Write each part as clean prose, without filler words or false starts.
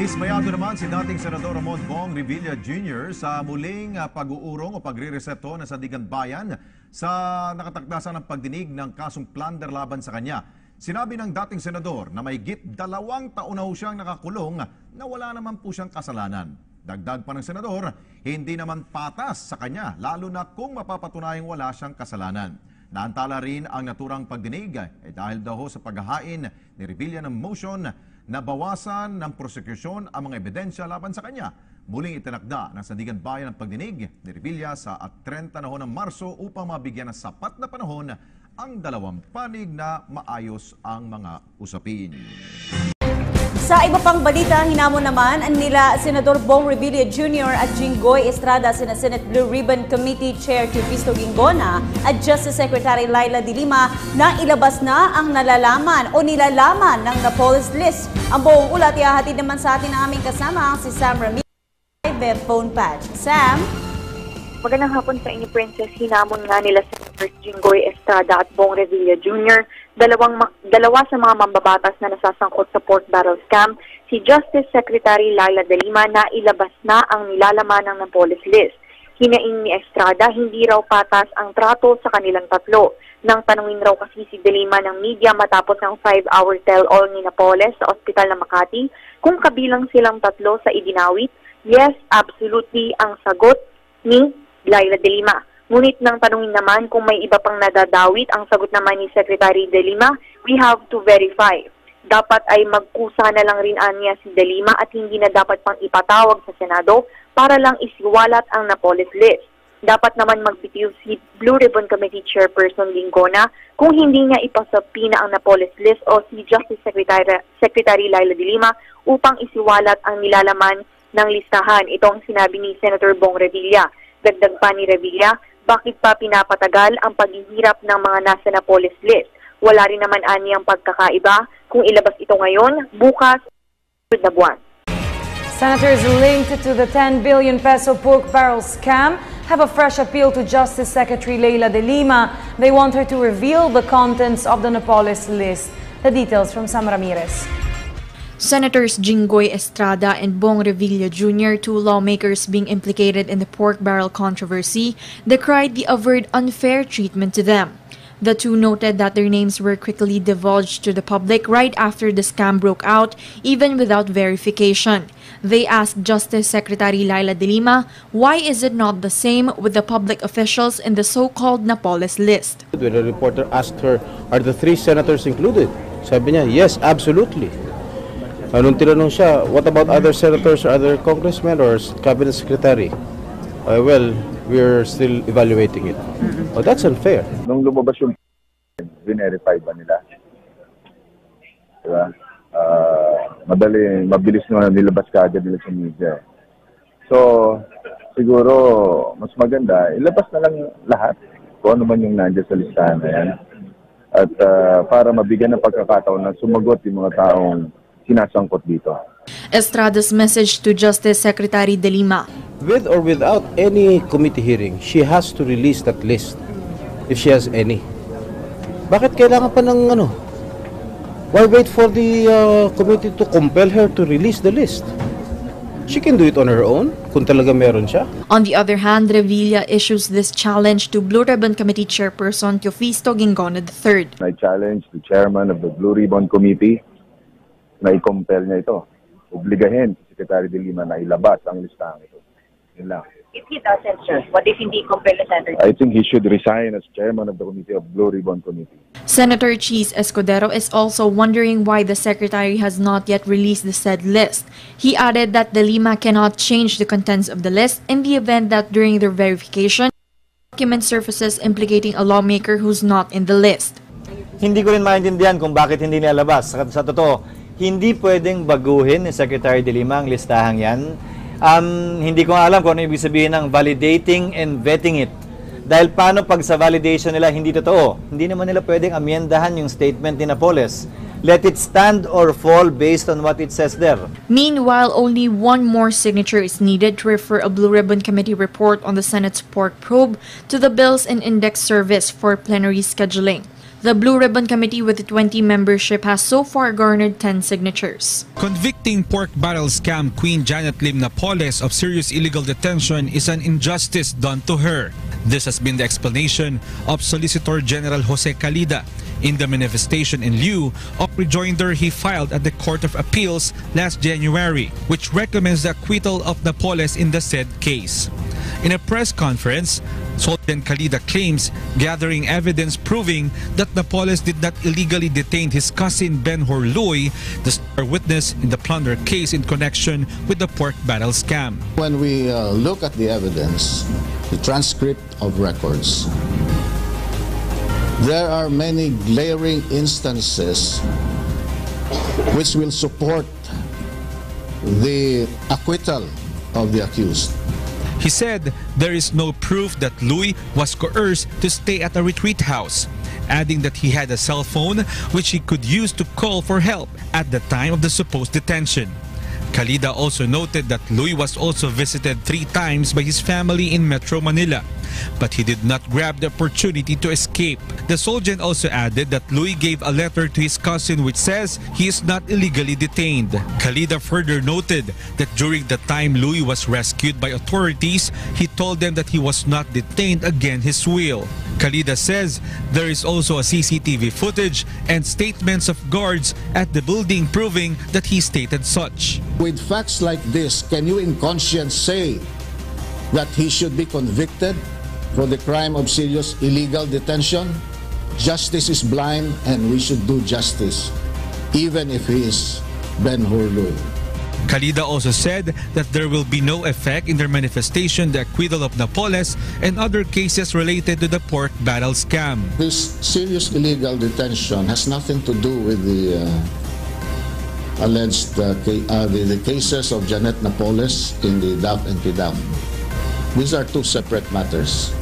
Dismayado naman si dating Senador Ramon Bong Revilla Jr. sa muling pag-uurong o pagre-reseto ng Sandigan Bayan sa nakatakdasan ng pagdinig ng kasong plunder laban sa kanya. Sinabi ng dating senador na mahigit 2 taon na siyang nakakulong na wala naman po siyang kasalanan. Dagdag pa ng senador, hindi naman patas sa kanya lalo na kung mapapatunayang wala siyang kasalanan. Naantala rin ang naturang pagdinig dahil daw sa paghahain ni Revilla ng motion na bawasan ng prosekusyon ang mga ebidensya laban sa kanya. Muling itinakda ng Sandigan Bayan ang pagdinig ni Revilla sa 30 ng Marso upang mabigyan ng sapat na panahon ang dalawang panig na maayos ang mga usapin. Sa iba pang balita, hinamon naman nila Senador Bong Revilla Jr. at Jinggoy Estrada sina Senate Blue Ribbon Committee Chair Teofisto Ginggona at Justice Secretary Laila De Lima na ilabas na ang nalalaman o nilalaman ng Napoles list. Ang buong ulat ihahatid naman sa atin ng aming kasama si Sam Ramirez by phone patch. Sam? Magandang hapon sa inyo, Princess. Hinamon nga nila Senators Jinggoy Estrada at Bong Revilla Jr. Dalawa sa mga mambabatas na nasasangkot sa pork barrel scam, si Justice Secretary Laila De Lima na ilabas na ang nilalaman ng Napoles list. Hinaing ni Estrada, hindi raw patas ang trato sa kanilang tatlo. Nang tanungin raw kasi si De Lima ng media matapos ng 5-hour tell-all ni Napoles sa ospital ng Makati, kung kabilang silang tatlo sa idinawit, yes, absolutely ang sagot ni Laila De Lima. Ngunit nang tanungin naman kung may iba pang nadadawit, ang sagot naman ni Secretary De Lima, we have to verify. Dapat ay magkusa na lang rin niya si De Lima at hindi na dapat pang ipatawag sa Senado para lang isiwalat ang Napoles list. Dapat naman magbitiw si Blue Ribbon Committee Chairperson Ginggona kung hindi niya ipasapina ang Napoles list o si Justice Secretary Laila De Lima upang isiwalat ang nilalaman ng listahan. Ito ang sinabi ni Senator Bong Revilla. Dagdag pa ni Revilla, bakit pa pinapatagal ang paghihirap ng mga nasa Napoles list? Wala rin naman aniyang pagkakaiba kung ilabas ito ngayon, bukas, na buwan. Senators linked to the 10 billion peso pork barrel scam have a fresh appeal to Justice Secretary Laila De Lima. They want her to reveal the contents of the Napoles list. The details from Sam Ramirez. Senators Jinggoy Estrada and Bong Revilla Jr., two lawmakers being implicated in the pork barrel controversy, decried the averred unfair treatment to them. The two noted that their names were quickly divulged to the public right after the scam broke out, even without verification. They asked Justice Secretary Laila De Lima, why is it not the same with the public officials in the so-called Napoles list? When the reporter asked her, are the 3 senators included? Sabi niya, yes, absolutely. Anong tinanong siya, what about other senators or other congressmen or cabinet secretary? Well, we're still evaluating it. Oh, that's unfair. Nung lumabas yung verify ba nila? Diba? Mabilis na nilabas ka agad nila sa media. So, siguro, mas maganda, ilabas na lang lahat kung ano man yung nandiyan sa listahan na yan. At para mabigyan ng pagkakataon na sumagot yung mga taong sinasangkot dito. Estrada's message to Justice Secretary De Lima. With or without any committee hearing, she has to release that list if she has any. Bakit kailangan pa ng ano? Why wait for the committee to compel her to release the list? She can do it on her own kung talaga meron siya. On the other hand, Revilla issues this challenge to Blue Ribbon Committee Chairperson Teofisto Ginggona III. I challenge the chairman of the Blue Ribbon Committee na i-compel niya ito. Obligahin si Secretary De Lima na ilabas ang listahan ito. Yun lang. If he doesn't, sir, what if hindi compel the Senator? I think he should resign as chairman of the Committee of Blue Ribbon Committee. Senator Cheese Escudero is also wondering why the secretary has not yet released the said list. He added that De Lima cannot change the contents of the list in the event that during their verification, document surfaces implicating a lawmaker who's not in the list. Hindi ko rin maintindihan kung bakit hindi nilabas. Sa totoo, hindi pwedeng baguhin ni Secretary De Lima ang listahang yan. Hindi ko alam kung ano ibig sabihin ng validating and vetting it. Dahil paano pag sa validation nila hindi totoo? Hindi naman nila pwedeng amyendahan yung statement ni Napoles. Let it stand or fall based on what it says there. Meanwhile, only one more signature is needed to refer a Blue Ribbon Committee report on the Senate's pork probe to the Bills and Index Service for plenary scheduling. The Blue Ribbon Committee with 20 membership has so far garnered 10 signatures. Convicting pork barrel scam queen Janet Lim Napoles of serious illegal detention is an injustice done to her. This has been the explanation of Solicitor General Jose Calida in the manifestation in lieu of rejoinder he filed at the Court of Appeals last January, which recommends the acquittal of Napoles in the said case. In a press conference, Solgen Calida claims gathering evidence proving that Napoles did not illegally detain his cousin Ben-Hur Luy, the star witness in the plunder case in connection with the pork barrel scam. When we look at the evidence, the transcript of records, there are many glaring instances which will support the acquittal of the accused. He said there is no proof that Luy was coerced to stay at a retreat house, adding that he had a cell phone which he could use to call for help at the time of the supposed detention. Calida also noted that Luy was also visited 3 times by his family in Metro Manila, but he did not grab the opportunity to escape. The Solgen also added that Luy gave a letter to his cousin which says he is not illegally detained. Calida further noted that during the time Luy was rescued by authorities, he told them that he was not detained against his will. Calida says there is also a CCTV footage and statements of guards at the building proving that he stated such. With facts like this, can you in conscience say that he should be convicted for the crime of serious illegal detention? Justice is blind and we should do justice, even if he is Ben-Hur Luy. Calida also said that there will be no effect in their manifestation the acquittal of Napoles and other cases related to the pork barrel scam. This serious illegal detention has nothing to do with the alleged the cases of Janet Napoles in the DAP and PDAP. These are 2 separate matters.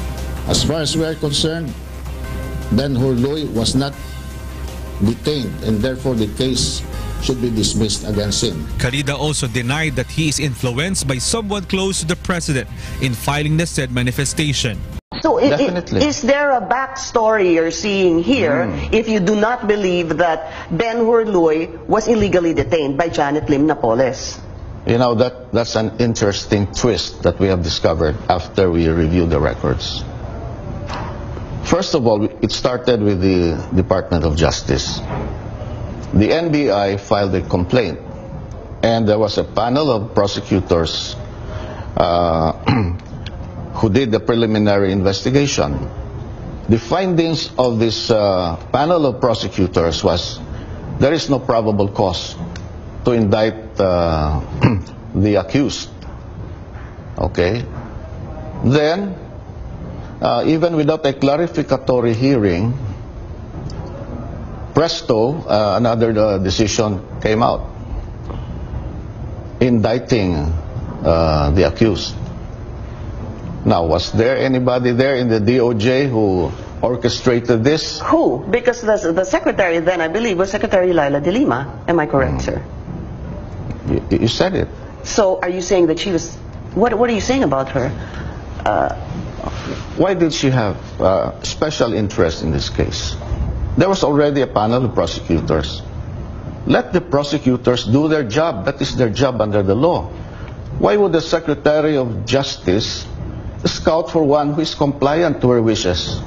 As far as we are concerned, Ben-Hur Luy was not detained and therefore the case should be dismissed against him. Calida also denied that he is influenced by someone close to the president in filing the said manifestation. So is there a backstory you're seeing here if you do not believe that Ben-Hur Luy was illegally detained by Janet Lim Napoles? You know, that's an interesting twist that we have discovered after we reviewed the records. First of all, it started with the Department of Justice. The NBI filed a complaint, and there was a panel of prosecutors who did the preliminary investigation. The findings of this panel of prosecutors was there is no probable cause to indict the accused. Okay? Then, even without a clarificatory hearing, presto, another decision came out indicting the accused. Now, was there anybody there in the DOJ who orchestrated this? Who? Because the secretary then, I believe, was Secretary Laila de Lima. Am I correct, sir? You said it. So are you saying that she was... What are you saying about her? Why did she have special interest in this case? There was already a panel of prosecutors. Let the prosecutors do their job. That is their job under the law. Why would the Secretary of Justice scout for one who is compliant to her wishes?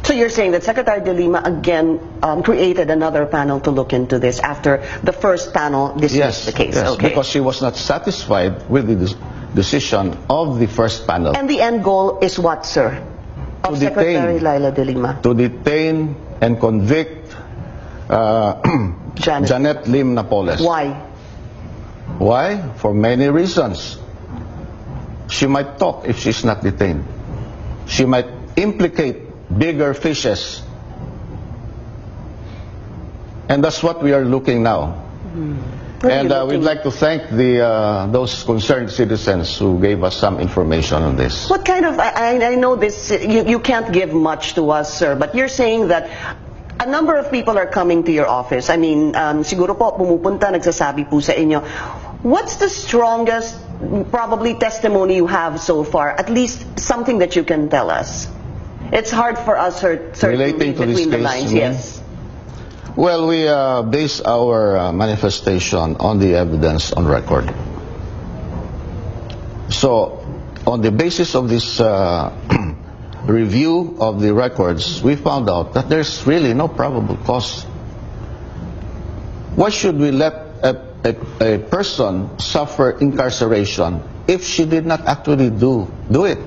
So you're saying that Secretary de Lima again created another panel to look into this after the first panel dismissed the case? Yes, okay. Because she was not satisfied with the decision of the first panel. And the end goal is what, sir? Of Secretary Laila de Lima? To detain and convict Janet Lim Napoles. Why? Why? For many reasons. She might talk if she's not detained. She might implicate bigger fishes. And that's what we are looking now. And we'd like to thank those concerned citizens who gave us some information on this. What kind of, I know this, you can't give much to us, sir, but you're saying that a number of people are coming to your office. I mean, siguro po pumupunta, nagsasabi po sa inyo. What's the strongest, probably, testimony you have so far? At least something that you can tell us. It's hard for us, sir, to Relating read to this between the case, lines. you mean? Yes. Well, we base our manifestation on the evidence on record. So, on the basis of this review of the records, we found out that there's really no probable cause. Why should we let a person suffer incarceration if she did not actually do it?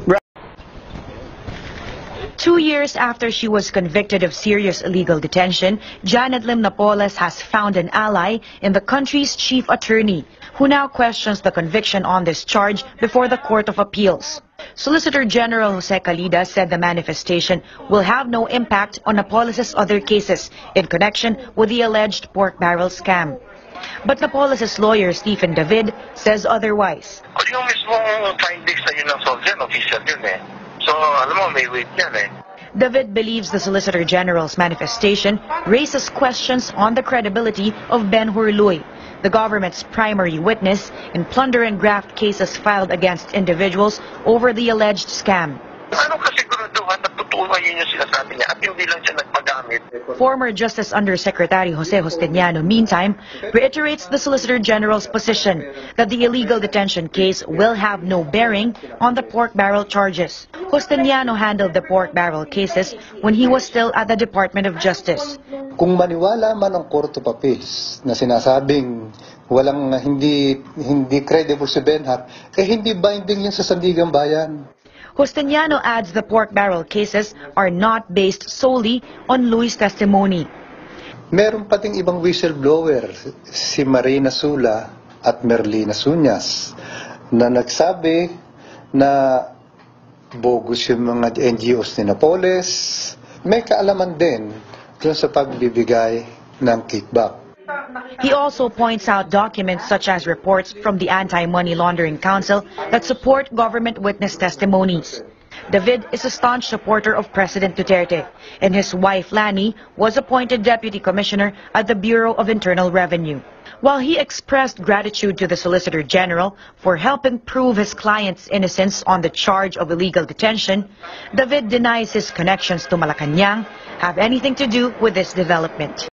2 years after she was convicted of serious illegal detention, Janet Lim Napoles has found an ally in the country's chief attorney, who now questions the conviction on this charge before the Court of Appeals. Solicitor General Jose Calida said the manifestation will have no impact on Napoles' other cases in connection with the alleged pork barrel scam. But Napoles' lawyer, Stephen David, says otherwise. Yung mismong findings na yun ng soldier, official yun eh. So, alam mo, may weight yan eh. David believes the Solicitor General's manifestation raises questions on the credibility of Ben-Hur Luy, the government's primary witness in plunder and graft cases filed against individuals over the alleged scam. Ano kasiguraduhan na totoo yun yung sinasabi niya at hindi lang siya nagpagamit? Former Justice Undersecretary Jose Justiniano, meantime, reiterates the Solicitor General's position that the illegal detention case will have no bearing on the pork barrel charges. Justiniano handled the pork barrel cases when he was still at the Department of Justice. Kung maniwala man ang Court of Appeals na sinasabing walang hindi credible si Ben-Hur, hindi binding yan sa Sandigang Bayan. Justiniano adds the pork barrel cases are not based solely on Luy's testimony. Meron pating ibang whistleblower, si Marina Sula at Merlina Suñas, na nagsabi na bogus yung mga NGOs ni Napoles. May kaalaman din dun sa pagbibigay ng kickback. He also points out documents such as reports from the Anti-Money Laundering Council that support government witness testimonies. David is a staunch supporter of President Duterte, and his wife Lani was appointed Deputy Commissioner at the Bureau of Internal Revenue. While he expressed gratitude to the Solicitor General for helping prove his client's innocence on the charge of illegal detention, David denies his connections to Malacanang have anything to do with this development.